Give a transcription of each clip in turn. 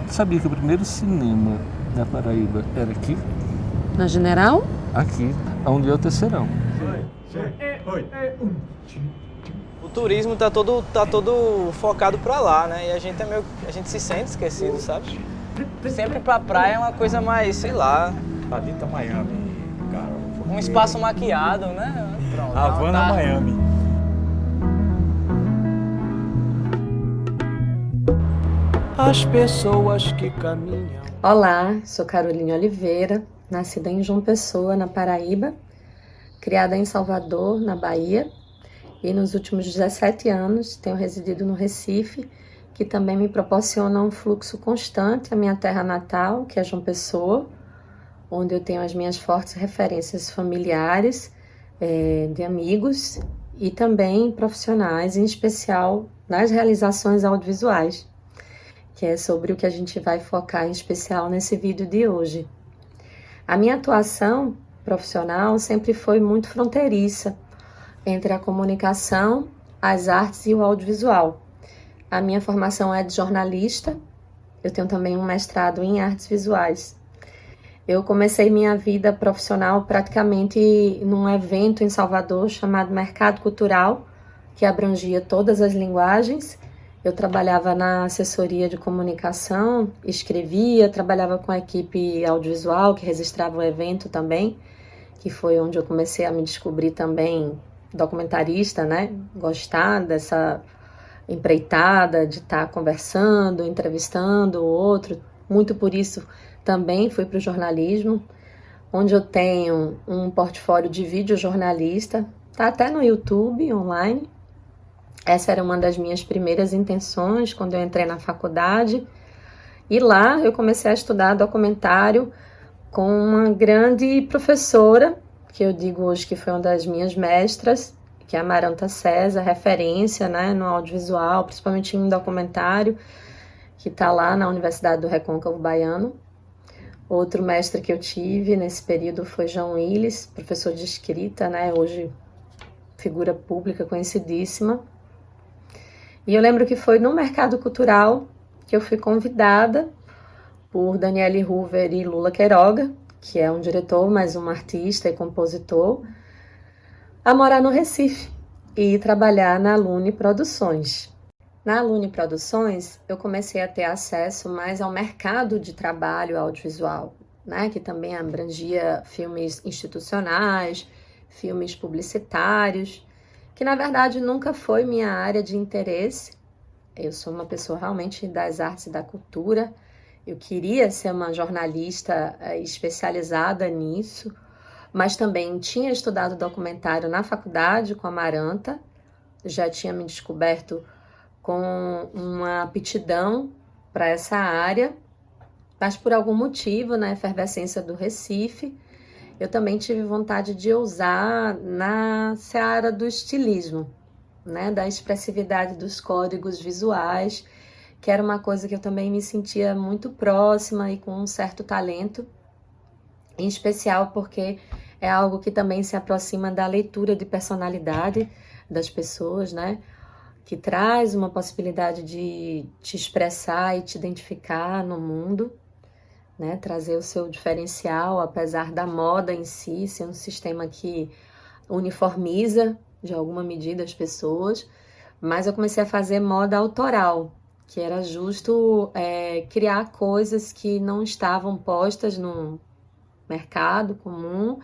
Sabia que o primeiro cinema da Paraíba era aqui? Na General? Aqui, onde é o Terceirão. O turismo tá todo focado pra lá, né? E a gente se sente esquecido, sabe? Sempre pra praia é uma coisa mais, sei lá, Ali tá Miami, cara. um espaço maquiado, né? Pronto. Havana, tá. Miami. As pessoas que caminham. Olá, sou Caroline Oliveira, nascida em João Pessoa, na Paraíba, criada em Salvador, na Bahia, e nos últimos 17 anos tenho residido no Recife, que também me proporciona um fluxo constante à minha terra natal, que é João Pessoa, onde eu tenho as minhas fortes referências familiares, de amigos e também profissionais, em especial nas realizações audiovisuais, que é sobre o que a gente vai focar em especial nesse vídeo de hoje. A minha atuação profissional sempre foi muito fronteiriça entre a comunicação, as artes e o audiovisual. A minha formação é de jornalista, eu tenho também um mestrado em artes visuais. Eu comecei minha vida profissional praticamente num evento em Salvador chamado Mercado Cultural, que abrangia todas as linguagens. Eu trabalhava na assessoria de comunicação, escrevia, trabalhava com a equipe audiovisual que registrava o evento também, que foi onde eu comecei a me descobrir também documentarista, né? Gostar dessa empreitada de estar conversando, entrevistando o outro. Muito por isso também fui para o jornalismo, onde eu tenho um portfólio de videojornalista, tá até no YouTube, online. Essa era uma das minhas primeiras intenções quando eu entrei na faculdade. E lá eu comecei a estudar documentário com uma grande professora, que eu digo hoje que foi uma das minhas mestras, que é a Amaranta César, referência, né, no audiovisual, principalmente em documentário, que está lá na Universidade do Recôncavo Baiano. Outro mestre que eu tive nesse período foi João Willis, professor de escrita, né, hoje figura pública conhecidíssima. E eu lembro que foi no Mercado Cultural que eu fui convidada por Daniele Hoover e Lula Queiroga, que é um diretor, mas um artista e compositor, a morar no Recife e trabalhar na Lune Produções. Na Lune Produções, eu comecei a ter acesso mais ao mercado de trabalho audiovisual, né, que também abrangia filmes institucionais, filmes publicitários, que na verdade nunca foi minha área de interesse. Eu sou uma pessoa realmente das artes e da cultura. Eu queria ser uma jornalista especializada nisso, mas também tinha estudado documentário na faculdade com a Amaranta, já tinha me descoberto com uma aptidão para essa área, mas por algum motivo, na efervescência do Recife, eu também tive vontade de ousar na seara do estilismo, né, da expressividade dos códigos visuais, que era uma coisa que eu também me sentia muito próxima e com um certo talento, em especial porque é algo que também se aproxima da leitura de personalidade das pessoas, né, que traz uma possibilidade de te expressar e te identificar no mundo, né, trazer o seu diferencial, apesar da moda em si ser um sistema que uniformiza de alguma medida as pessoas, mas eu comecei a fazer moda autoral, que era justo criar coisas que não estavam postas no mercado comum,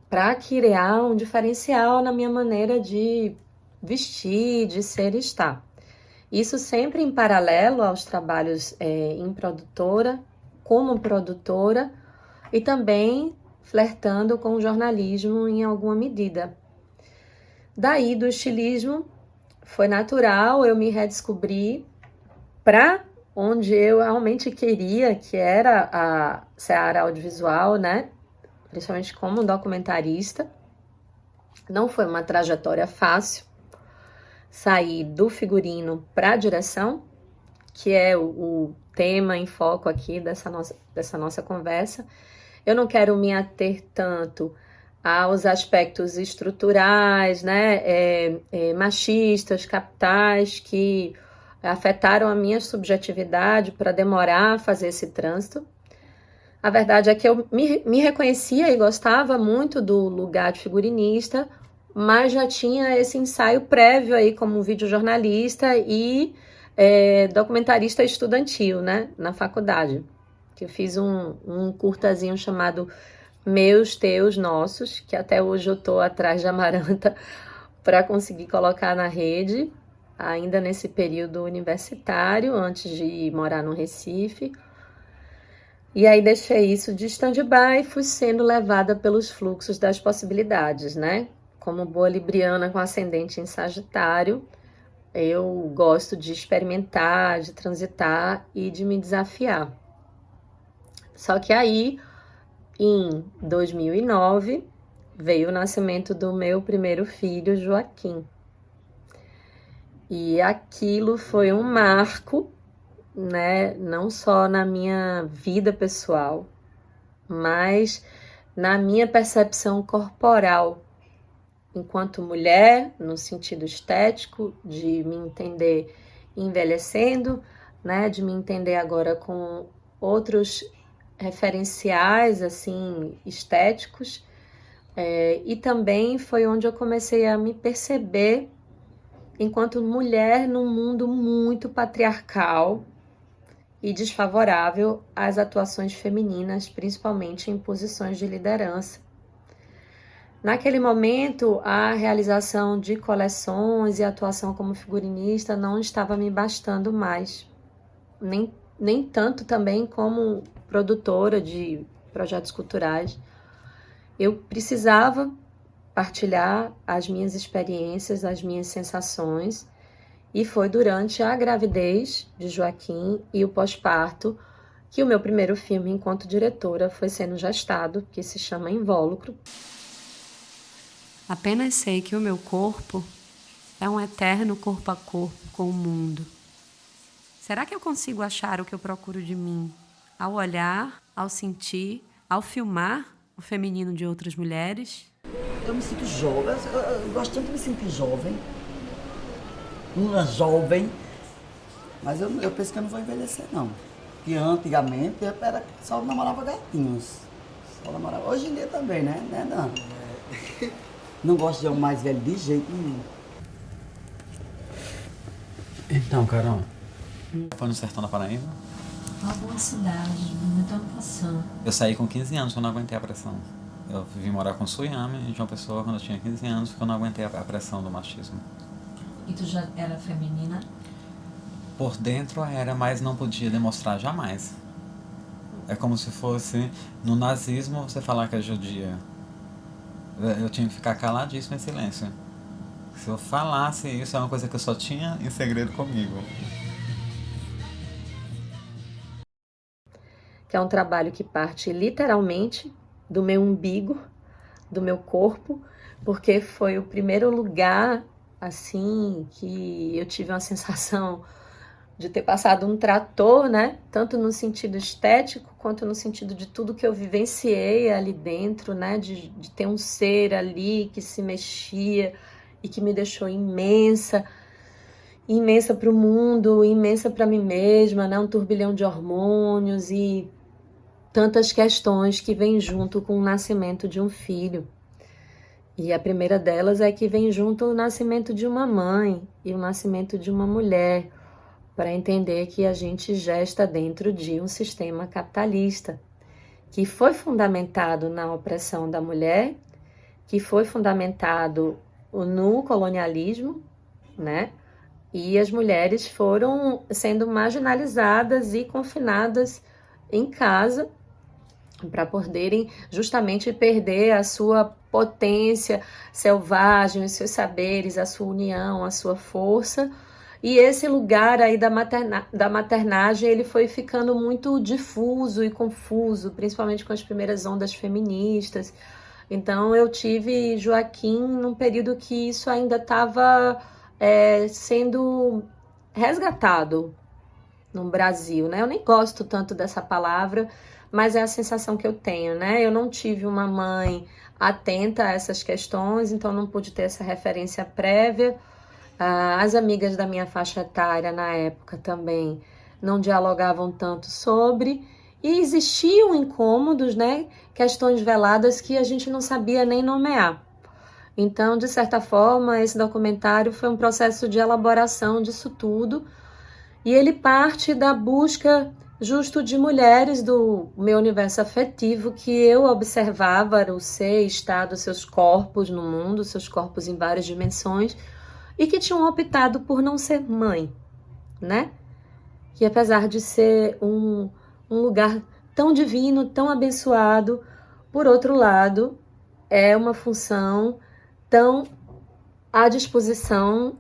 para criar um diferencial na minha maneira de vestir, de ser e estar. Isso sempre em paralelo aos trabalhos em produtora, como produtora, e também flertando com o jornalismo em alguma medida. Daí, do estilismo, foi natural eu me redescobrir para onde eu realmente queria, que era a seara audiovisual, né? Principalmente como documentarista. Não foi uma trajetória fácil sair do figurino para a direção, que é o tema em foco aqui dessa nossa conversa. Eu não quero me ater tanto aos aspectos estruturais, né, machistas, capitais, que afetaram a minha subjetividade para demorar a fazer esse trânsito. A verdade é que eu me reconhecia e gostava muito do lugar de figurinista, mas já tinha esse ensaio prévio aí como videojornalista e documentarista estudantil, né, na faculdade. Que eu fiz um curtazinho chamado Meus, Teus, Nossos, que até hoje eu estou atrás de Amaranta para conseguir colocar na rede, ainda nesse período universitário, antes de morar no Recife. E aí deixei isso de stand-by e fui sendo levada pelos fluxos das possibilidades, né? Como boa libriana com ascendente em Sagitário, eu gosto de experimentar, de transitar e de me desafiar. Só que aí, em 2009, veio o nascimento do meu primeiro filho, Joaquim. E aquilo foi um marco, né? Não só na minha vida pessoal, mas na minha percepção corporal, enquanto mulher, no sentido estético, de me entender envelhecendo, né? De me entender agora com outros referenciais, assim, estéticos. E também foi onde eu comecei a me perceber enquanto mulher num mundo muito patriarcal e desfavorável às atuações femininas, principalmente em posições de liderança. Naquele momento, a realização de coleções e atuação como figurinista não estava me bastando mais, nem tanto também como produtora de projetos culturais. Eu precisava partilhar as minhas experiências, as minhas sensações, e foi durante a gravidez de Joaquim e o pós-parto que o meu primeiro filme enquanto diretora foi sendo gestado, que se chama Invólucro. Apenas sei que o meu corpo é um eterno corpo a corpo com o mundo. Será que eu consigo achar o que eu procuro de mim ao olhar, ao sentir, ao filmar o feminino de outras mulheres? Eu me sinto jovem, eu gosto tanto de me sentir jovem, uma jovem, mas eu penso que eu não vou envelhecer não. Porque antigamente eu só namorava gatinhos, hoje em dia também, né? Não. Não gosto de homem mais velho de jeito nenhum. Então, Carol, foi no sertão da Paraíba? Uma boa cidade, muito ano passando. Eu saí com 15 anos, eu não aguentei a pressão. Eu vim morar com Suyame, de uma pessoa quando eu tinha 15 anos, porque eu não aguentei a pressão do machismo. E tu já era feminina? Por dentro era, mas não podia demonstrar jamais. É como se fosse, no nazismo, você falar que é judia. Eu tinha que ficar caladíssimo em silêncio. Se eu falasse isso, é uma coisa que eu só tinha em segredo comigo. Que é um trabalho que parte literalmente do meu umbigo, do meu corpo, porque foi o primeiro lugar, assim, que eu tive uma sensação de ter passado um trator, né? Tanto no sentido estético, quanto no sentido de tudo que eu vivenciei ali dentro, né? De ter um ser ali que se mexia e que me deixou imensa para o mundo, imensa para mim mesma, né? Um turbilhão de hormônios e tantas questões que vêm junto com o nascimento de um filho. E a primeira delas é que vem junto o nascimento de uma mãe e o nascimento de uma mulher, para entender que a gente gesta dentro de um sistema capitalista, que foi fundamentado na opressão da mulher, que foi fundamentado no colonialismo, né? E as mulheres foram sendo marginalizadas e confinadas em casa para poderem justamente perder a sua potência selvagem, os seus saberes, a sua união, a sua força. E esse lugar aí da maternagem, ele foi ficando muito difuso e confuso, principalmente com as primeiras ondas feministas. Então eu tive Joaquim num período que isso ainda estava sendo resgatado no Brasil, né? Eu nem gosto tanto dessa palavra, mas é a sensação que eu tenho, né? Eu não tive uma mãe atenta a essas questões, então não pude ter essa referência prévia. As amigas da minha faixa etária na época também não dialogavam tanto sobre, e existiam incômodos, né? Questões veladas que a gente não sabia nem nomear. Então, de certa forma, esse documentário foi um processo de elaboração disso tudo, e ele parte da busca justo de mulheres do meu universo afetivo que eu observava o ser, estar dos seus corpos no mundo, seus corpos em várias dimensões, e que tinham optado por não ser mãe, né? Que apesar de ser um lugar tão divino, tão abençoado, por outro lado, é uma função tão à disposição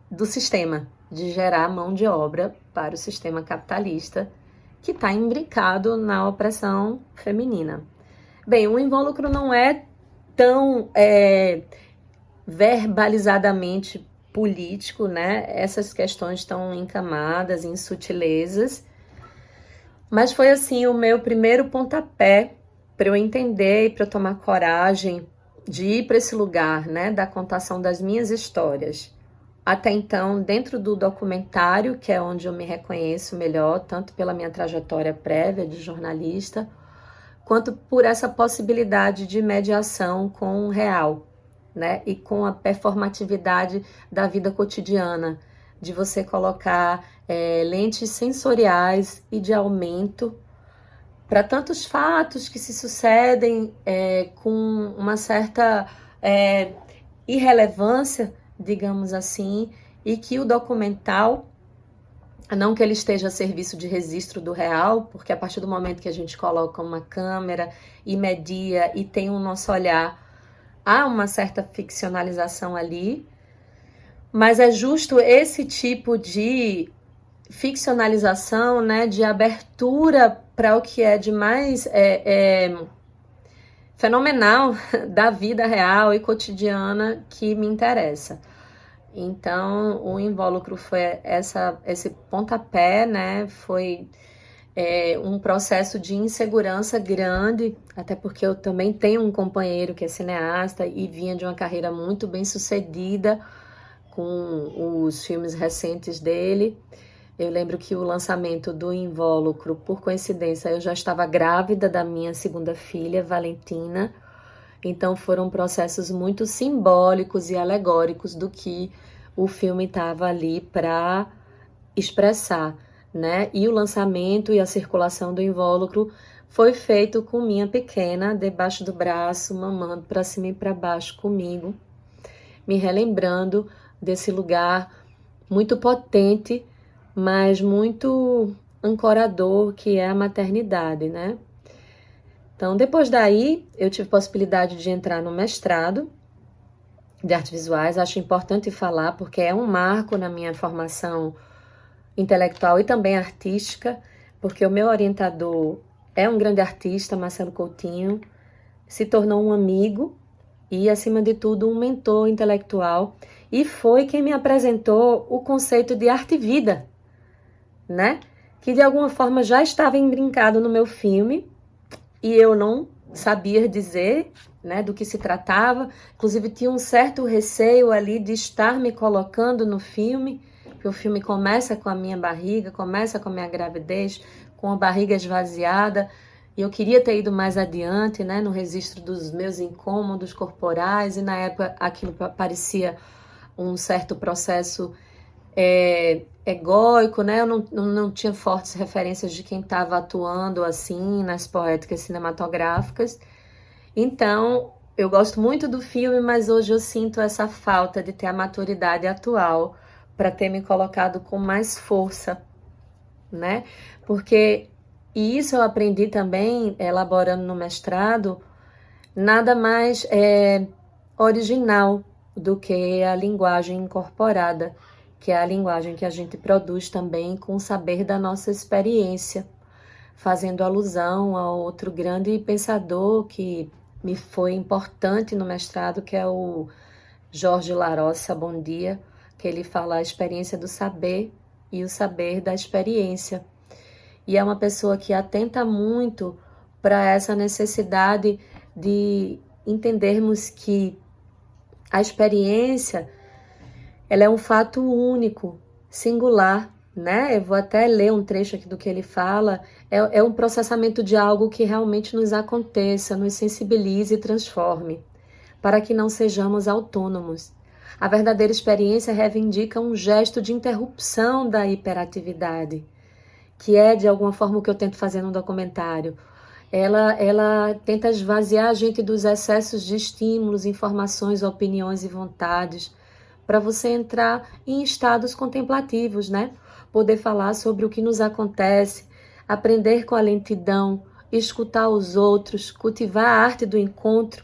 do sistema, de gerar mão de obra para o sistema capitalista, que está imbricado na opressão feminina. Bem, o invólucro não é tão verbalizadamente político, né? Essas questões estão encamadas em sutilezas, mas foi assim o meu primeiro pontapé para eu entender e para eu tomar coragem de ir para esse lugar, né, da contação das minhas histórias. Até então, dentro do documentário, que é onde eu me reconheço melhor, tanto pela minha trajetória prévia de jornalista, quanto por essa possibilidade de mediação com o real, né? E com a performatividade da vida cotidiana, de você colocar lentes sensoriais e de aumento para tantos fatos que se sucedem com uma certa irrelevância, digamos assim, e que o documental, não que ele esteja a serviço de registro do real, porque a partir do momento que a gente coloca uma câmera e media e tem o nosso olhar, há uma certa ficcionalização ali, mas é justo esse tipo de ficcionalização, né, de abertura para o que é de mais fenomenal da vida real e cotidiana que me interessa. Então, o invólucro foi esse pontapé, né, foi um processo de insegurança grande, até porque eu também tenho um companheiro que é cineasta e vinha de uma carreira muito bem sucedida com os filmes recentes dele. Eu lembro que o lançamento do invólucro, por coincidência, eu já estava grávida da minha segunda filha, Valentina. Então foram processos muito simbólicos e alegóricos do que o filme estava ali para expressar, né? E o lançamento e a circulação do invólucro foi feito com minha pequena debaixo do braço, mamando para cima e para baixo comigo, me relembrando desse lugar muito potente, mas muito ancorador, que é a maternidade, né? Então, depois daí, eu tive possibilidade de entrar no mestrado de artes visuais. Acho importante falar, porque é um marco na minha formação intelectual e também artística, porque o meu orientador é um grande artista, Marcelo Coutinho, se tornou um amigo e, acima de tudo, um mentor intelectual, e foi quem me apresentou o conceito de arte e vida, né? Que de alguma forma já estava imbrincado no meu filme e eu não sabia dizer, né, do que se tratava. Inclusive tinha um certo receio ali de estar me colocando no filme, porque o filme começa com a minha barriga, começa com a minha gravidez, com a barriga esvaziada, e eu queria ter ido mais adiante, né, no registro dos meus incômodos corporais, e na época aquilo parecia um certo processo egóico, né? Eu não tinha fortes referências de quem estava atuando assim nas poéticas cinematográficas. Então, eu gosto muito do filme, mas hoje eu sinto essa falta de ter a maturidade atual para ter me colocado com mais força, né? Porque, e isso eu aprendi também, elaborando no mestrado, nada mais original do que a linguagem incorporada, que é a linguagem que a gente produz também com o saber da nossa experiência, fazendo alusão a outro grande pensador que me foi importante no mestrado, que é o Jorge Larossa Bondia, que ele fala a experiência do saber e o saber da experiência. E é uma pessoa que atenta muito para essa necessidade de entendermos que a experiência ela é um fato único, singular, né? Eu vou até ler um trecho aqui do que ele fala. É um processamento de algo que realmente nos aconteça, nos sensibilize e transforme, para que não sejamos autônomos. A verdadeira experiência reivindica um gesto de interrupção da hiperatividade, que é, de alguma forma, o que eu tento fazer no documentário. Ela tenta esvaziar a gente dos excessos de estímulos, informações, opiniões e vontades, para você entrar em estados contemplativos, né? Poder falar sobre o que nos acontece, aprender com a lentidão, escutar os outros, cultivar a arte do encontro,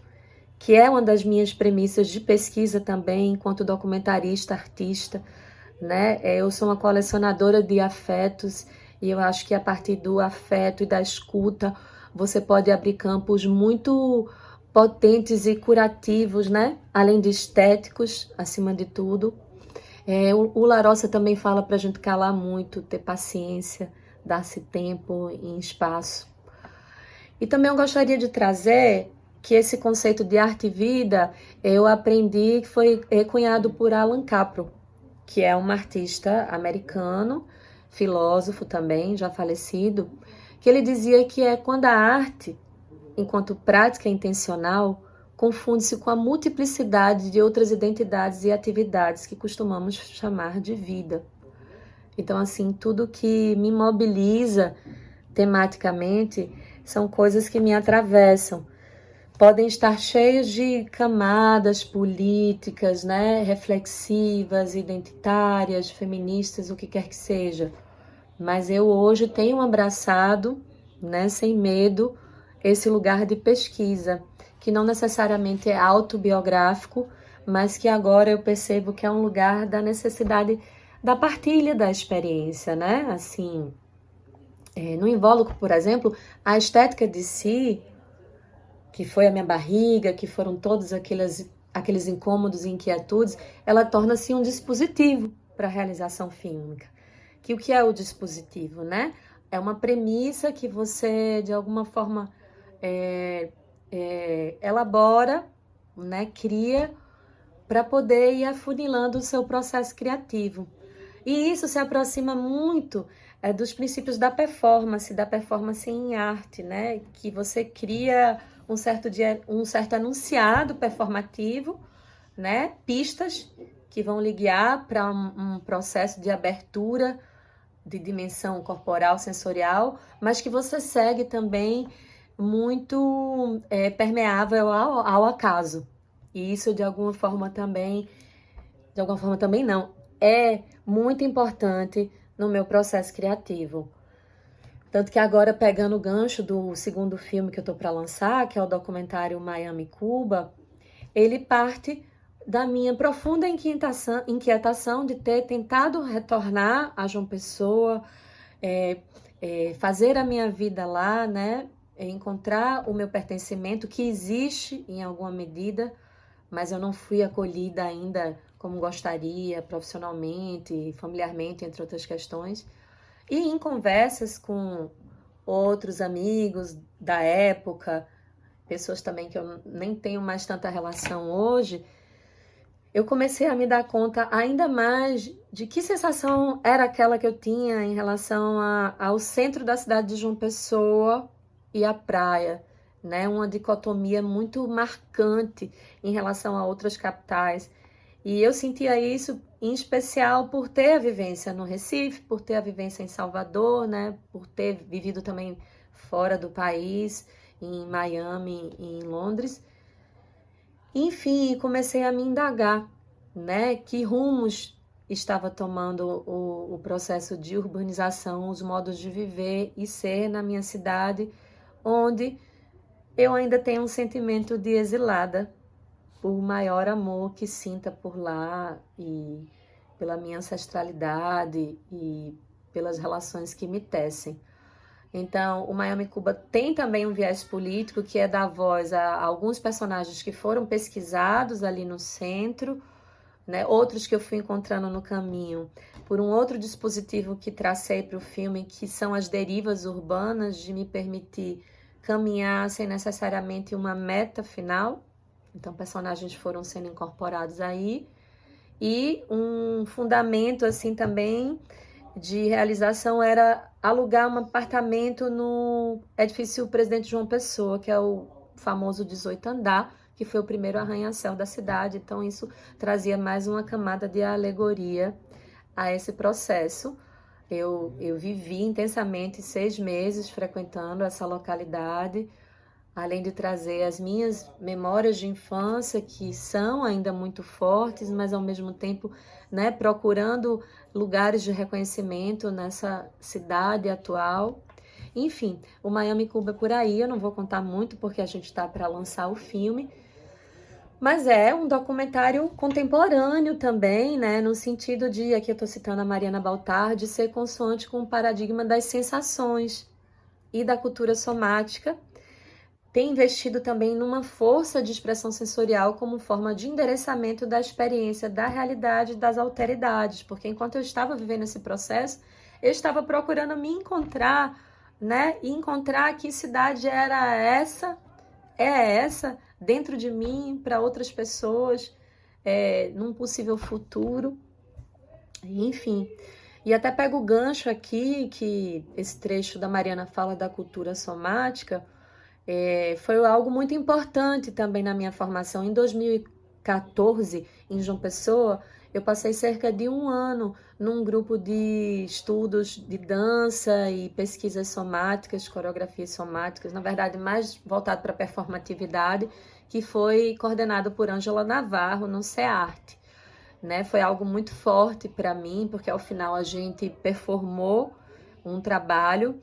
que é uma das minhas premissas de pesquisa também, enquanto documentarista, artista, né? Eu sou uma colecionadora de afetos e eu acho que a partir do afeto e da escuta você pode abrir campos muito potentes e curativos, né? Além de estéticos, acima de tudo. O Larossa também fala para a gente calar muito, ter paciência, dar-se tempo e espaço. E também eu gostaria de trazer que esse conceito de arte e vida eu aprendi que foi cunhado por Alan Capro, que é um artista americano, filósofo também, já falecido, que ele dizia que é quando a arte, enquanto prática intencional, confunde-se com a multiplicidade de outras identidades e atividades que costumamos chamar de vida. Então, assim, tudo que me mobiliza tematicamente são coisas que me atravessam. Podem estar cheios de camadas políticas, né, reflexivas, identitárias, feministas, o que quer que seja. Mas eu hoje tenho abraçado, né, sem medo, esse lugar de pesquisa, que não necessariamente é autobiográfico, mas que agora eu percebo que é um lugar da necessidade da partilha da experiência, né? Assim, no invólucro, por exemplo, a estética de si, que foi a minha barriga, que foram todos aqueles incômodos e inquietudes, ela torna-se um dispositivo para a realização fílmica. Que o que é o dispositivo, né? É uma premissa que você, de alguma forma, elabora, né? Cria, para poder ir afunilando o seu processo criativo. E isso se aproxima muito dos princípios da performance em arte, né? Que você cria um certo enunciado performativo, né? Pistas que vão lhe guiar para um processo de abertura de dimensão corporal, sensorial, mas que você segue também muito permeável ao acaso. E isso, de alguma forma também não, é muito importante no meu processo criativo. Tanto que agora, pegando o gancho do segundo filme que eu estou para lançar, que é o documentário Miami, Cuba, ele parte da minha profunda inquietação de ter tentado retornar a João Pessoa, fazer a minha vida lá, né? Encontrar o meu pertencimento, que existe em alguma medida, mas eu não fui acolhida ainda como gostaria, profissionalmente, familiarmente, entre outras questões. E em conversas com outros amigos da época, pessoas também que eu nem tenho mais tanta relação hoje, eu comecei a me dar conta ainda mais de que sensação era aquela que eu tinha em relação ao centro da cidade de João Pessoa e a praia, né? Uma dicotomia muito marcante em relação a outras capitais. E eu sentia isso em especial por ter a vivência no Recife, por ter a vivência em Salvador, né? Por ter vivido também fora do país, em Miami e em Londres. Enfim, comecei a me indagar, né? Que rumos estava tomando o processo de urbanização, os modos de viver e ser na minha cidade, onde eu ainda tenho um sentimento de exilada, por maior amor que sinta por lá e pela minha ancestralidade e pelas relações que me tecem. Então, o Miami Cuba tem também um viés político, que é dar voz a alguns personagens que foram pesquisados ali no centro, né? Outros que eu fui encontrando no caminho, por um outro dispositivo que tracei para o filme, que são as derivas urbanas, de me permitir caminhar sem necessariamente uma meta final. Então, personagens foram sendo incorporados aí. E um fundamento assim também de realização era alugar um apartamento no edifício Presidente João Pessoa, que é o famoso 18º andar, que foi o primeiro arranha-céu da cidade. Então isso trazia mais uma camada de alegoria a esse processo. Eu vivi intensamente 6 meses frequentando essa localidade, além de trazer as minhas memórias de infância, que são ainda muito fortes, mas ao mesmo tempo, né, procurando lugares de reconhecimento nessa cidade atual. Enfim, o Miami Cuba é por aí, eu não vou contar muito porque a gente está para lançar o filme, mas é um documentário contemporâneo também, né, no sentido de, aqui eu estou citando a Mariana Baltar, de ser consoante com o paradigma das sensações e da cultura somática. Tem investido também numa força de expressão sensorial como forma de endereçamento da experiência, da realidade, das alteridades, porque enquanto eu estava vivendo esse processo, eu estava procurando me encontrar, né, e encontrar que cidade era essa, dentro de mim, para outras pessoas, num possível futuro, enfim. E até pego o gancho aqui, que esse trecho da Mariana fala da cultura somática, foi algo muito importante também na minha formação. Em 2014, em João Pessoa, eu passei cerca de 1 ano num grupo de estudos de dança e pesquisas somáticas, coreografias somáticas, na verdade mais voltado para a performatividade, que foi coordenado por Ângela Navarro no CEART. Né? Foi algo muito forte para mim, porque ao final a gente performou um trabalho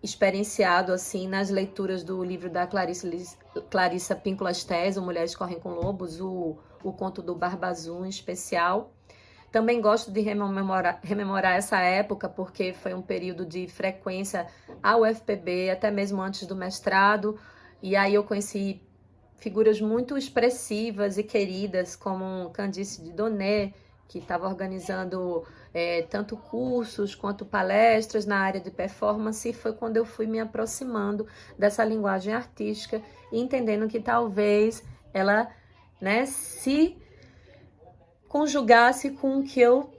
experienciado assim nas leituras do livro da Clarissa Pinkola Estés, Mulheres Correm com Lobos, o conto do Barba Azul em especial. Também gosto de rememorar essa época, porque foi um período de frequência ao UFPB, até mesmo antes do mestrado, e aí eu conheci figuras muito expressivas e queridas, como Candice Didonné, que estava organizando tanto cursos quanto palestras na área de performance, e foi quando eu fui me aproximando dessa linguagem artística e entendendo que talvez ela, né, se conjugasse com o que eu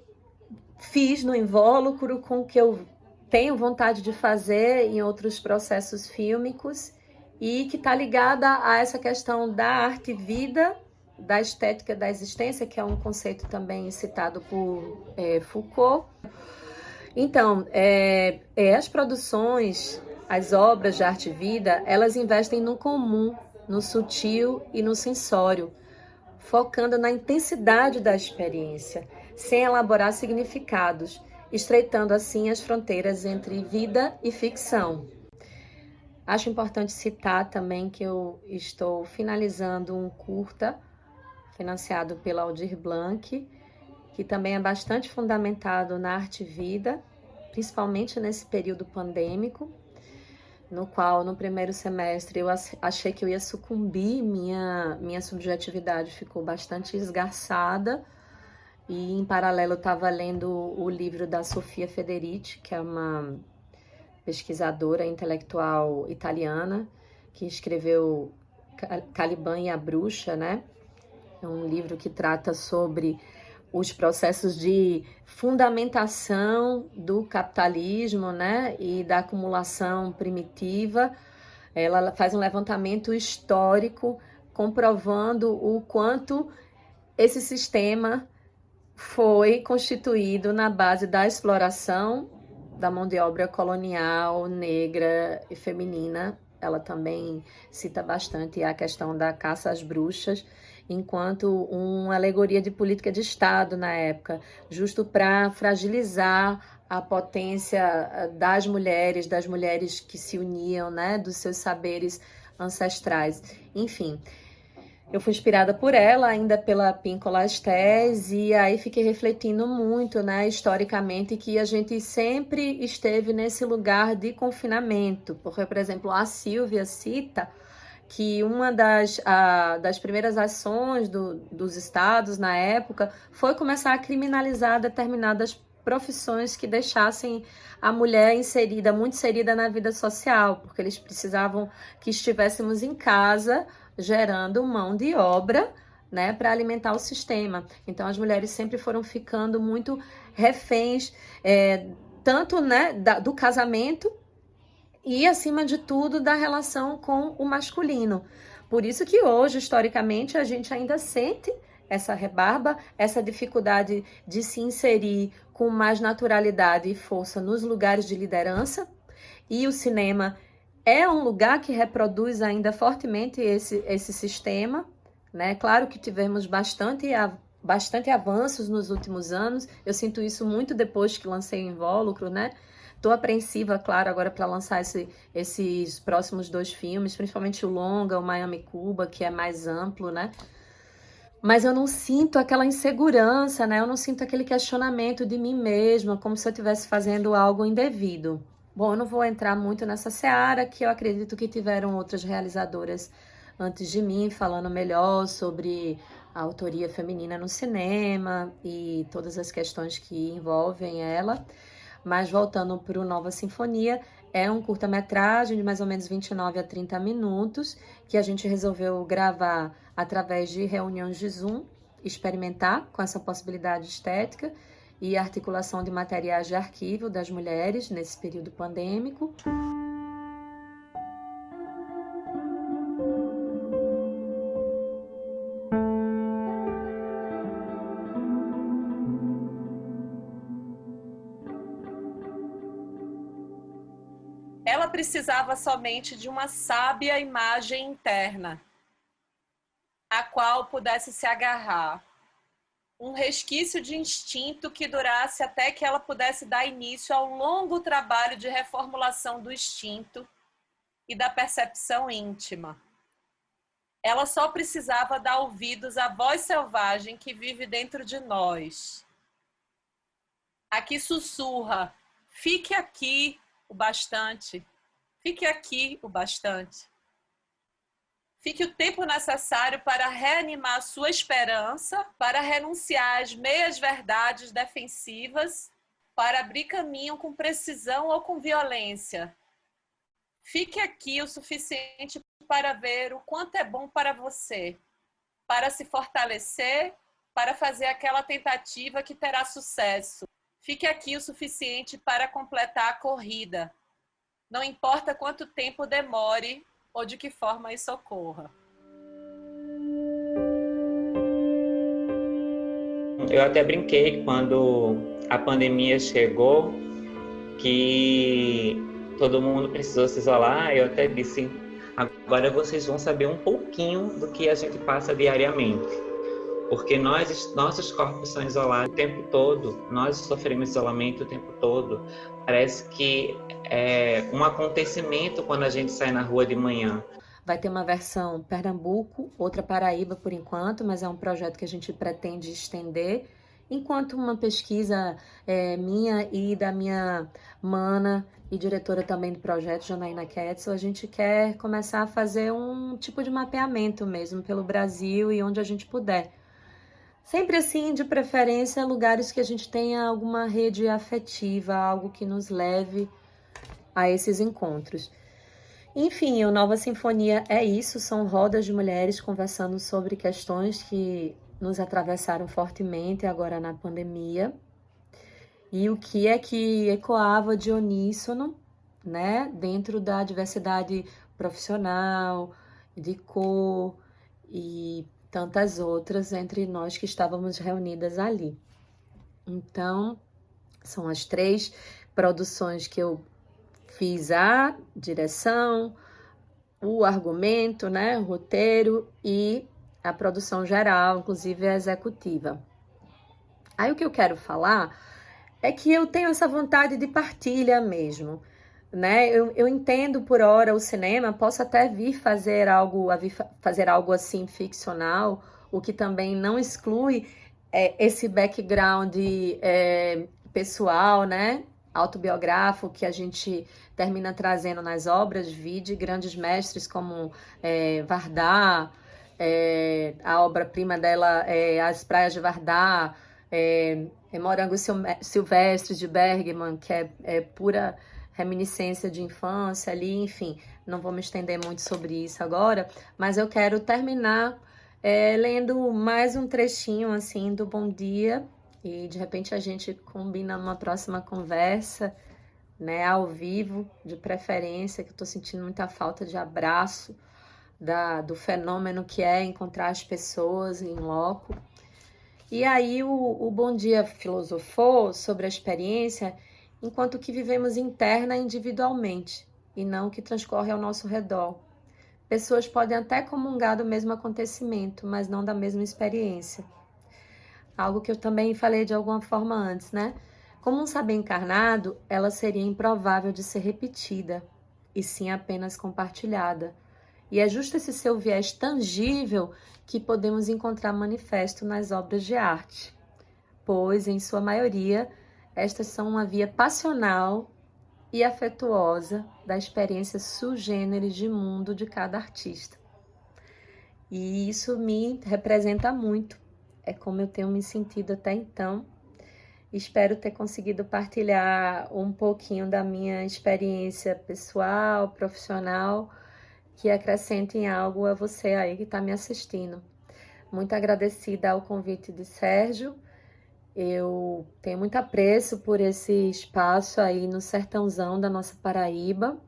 fiz no invólucro, com o que eu tenho vontade de fazer em outros processos fílmicos, e que está ligada a essa questão da arte-vida, da estética da existência, que é um conceito também citado por Foucault. Então, as produções, as obras de arte-vida, elas investem no comum, no sutil e no sensório, focando na intensidade da experiência, sem elaborar significados, estreitando assim as fronteiras entre vida e ficção. Acho importante citar também que eu estou finalizando um curta financiado pela Aldir Blanc, que também é bastante fundamentado na arte-vida, principalmente nesse período pandêmico, no qual no primeiro semestre eu achei que eu ia sucumbir, minha subjetividade ficou bastante esgarçada, e em paralelo eu estava lendo o livro da Sofia Federici, que é uma pesquisadora intelectual italiana, que escreveu Caliban e a Bruxa, né? É um livro que trata sobre os processos de fundamentação do capitalismo, né, e da acumulação primitiva. Ela faz um levantamento histórico comprovando o quanto esse sistema foi constituído na base da exploração da mão de obra colonial, negra e feminina. Ela também cita bastante a questão da caça às bruxas, enquanto uma alegoria de política de Estado na época, justo para fragilizar a potência das mulheres que se uniam, né, dos seus saberes ancestrais. Enfim, eu fui inspirada por ela, ainda pela Pinkola Estés, e aí fiquei refletindo muito, né, historicamente, que a gente sempre esteve nesse lugar de confinamento, porque, por exemplo, a Silvia cita que uma das primeiras ações dos estados na época foi começar a criminalizar determinadas profissões que deixassem a mulher muito inserida na vida social, porque eles precisavam que estivéssemos em casa gerando mão de obra, né, para alimentar o sistema. Então as mulheres sempre foram ficando muito reféns, tanto, né, do casamento e, acima de tudo, da relação com o masculino. Por isso que hoje, historicamente, a gente ainda sente essa rebarba, essa dificuldade de se inserir com mais naturalidade e força nos lugares de liderança. E o cinema é um lugar que reproduz ainda fortemente esse sistema, né? Claro que tivemos bastante avanços nos últimos anos. Eu sinto isso muito depois que lancei o Invólucro, né? Estou apreensiva, claro, agora para lançar esses próximos 2 filmes, principalmente o longa, o Miami Cuba, que é mais amplo, né? Mas eu não sinto aquela insegurança, né? Eu não sinto aquele questionamento de mim mesma, como se eu estivesse fazendo algo indevido. Bom, eu não vou entrar muito nessa seara, que eu acredito que tiveram outras realizadoras antes de mim falando melhor sobre a autoria feminina no cinema e todas as questões que envolvem ela. Mas voltando para o Nova Sinfonia, é um curta-metragem de mais ou menos 29 a 30 minutos, que a gente resolveu gravar através de reuniões de Zoom, experimentar com essa possibilidade estética e articulação de materiais de arquivo das mulheres nesse período pandêmico. Ela precisava somente de uma sábia imagem interna, a qual pudesse se agarrar. Um resquício de instinto que durasse até que ela pudesse dar início a um longo trabalho de reformulação do instinto e da percepção íntima. Ela só precisava dar ouvidos à voz selvagem que vive dentro de nós. Aqui sussurra: fique aqui o bastante. Fique aqui o bastante. Fique o tempo necessário para reanimar a sua esperança, para renunciar às meias-verdades defensivas, para abrir caminho com precisão ou com violência. Fique aqui o suficiente para ver o quanto é bom para você, para se fortalecer, para fazer aquela tentativa que terá sucesso. Fique aqui o suficiente para completar a corrida. Não importa quanto tempo demore ou de que forma isso ocorra. Eu até brinquei quando a pandemia chegou, que todo mundo precisou se isolar. Eu até disse, agora vocês vão saber um pouquinho do que a gente passa diariamente. Porque nossos corpos são isolados o tempo todo, nós sofremos isolamento o tempo todo. Parece que é um acontecimento quando a gente sai na rua de manhã. Vai ter uma versão Pernambuco, outra Paraíba por enquanto, mas é um projeto que a gente pretende estender. Enquanto uma pesquisa minha e da minha mana e diretora também do projeto, Janaína Ketzel, a gente quer começar a fazer um tipo de mapeamento mesmo pelo Brasil e onde a gente puder. Sempre assim, de preferência, lugares que a gente tenha alguma rede afetiva, algo que nos leve a esses encontros. Enfim, o Nova Sinfonia é isso, são rodas de mulheres conversando sobre questões que nos atravessaram fortemente agora na pandemia. E o que é que ecoava de uníssono, né, dentro da diversidade profissional, de cor e tantas outras entre nós que estávamos reunidas ali. Então, são as 3 produções que eu fiz: a direção, o argumento, né, o roteiro e a produção geral, inclusive a executiva. Aí o que eu quero falar é que eu tenho essa vontade de partilha mesmo, né? Eu entendo por hora o cinema, posso até vir fazer algo assim ficcional, o que também não exclui esse background pessoal, né? Autobiográfico que a gente termina trazendo nas obras, vide grandes mestres como Vardar, a obra-prima dela é As Praias de Vardar, Morangos Silvestres de Bergman, que é pura reminiscência de infância ali, enfim, não vou me estender muito sobre isso agora, mas eu quero terminar Lendo mais um trechinho assim do Bom Dia, e de repente a gente combina numa próxima conversa, né, ao vivo, de preferência, que eu tô sentindo muita falta de abraço, do fenômeno que é encontrar as pessoas em loco. E aí o Bom Dia filosofou sobre a experiência enquanto que vivemos interna e individualmente, e não o que transcorre ao nosso redor. Pessoas podem até comungar do mesmo acontecimento, mas não da mesma experiência. Algo que eu também falei de alguma forma antes, né? Como um saber encarnado, ela seria improvável de ser repetida, e sim apenas compartilhada. E é justo esse seu viés tangível que podemos encontrar manifesto nas obras de arte, pois, em sua maioria, estas são uma via passional e afetuosa da experiência sui generis de mundo de cada artista. E isso me representa muito, é como eu tenho me sentido até então. Espero ter conseguido partilhar um pouquinho da minha experiência pessoal, profissional, que acrescente em algo a você aí que está me assistindo. Muito agradecida ao convite de Sérgio. Eu tenho muito apreço por esse espaço aí no sertãozão da nossa Paraíba.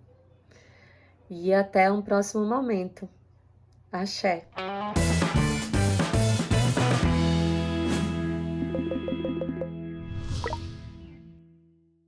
E até um próximo momento. Axé.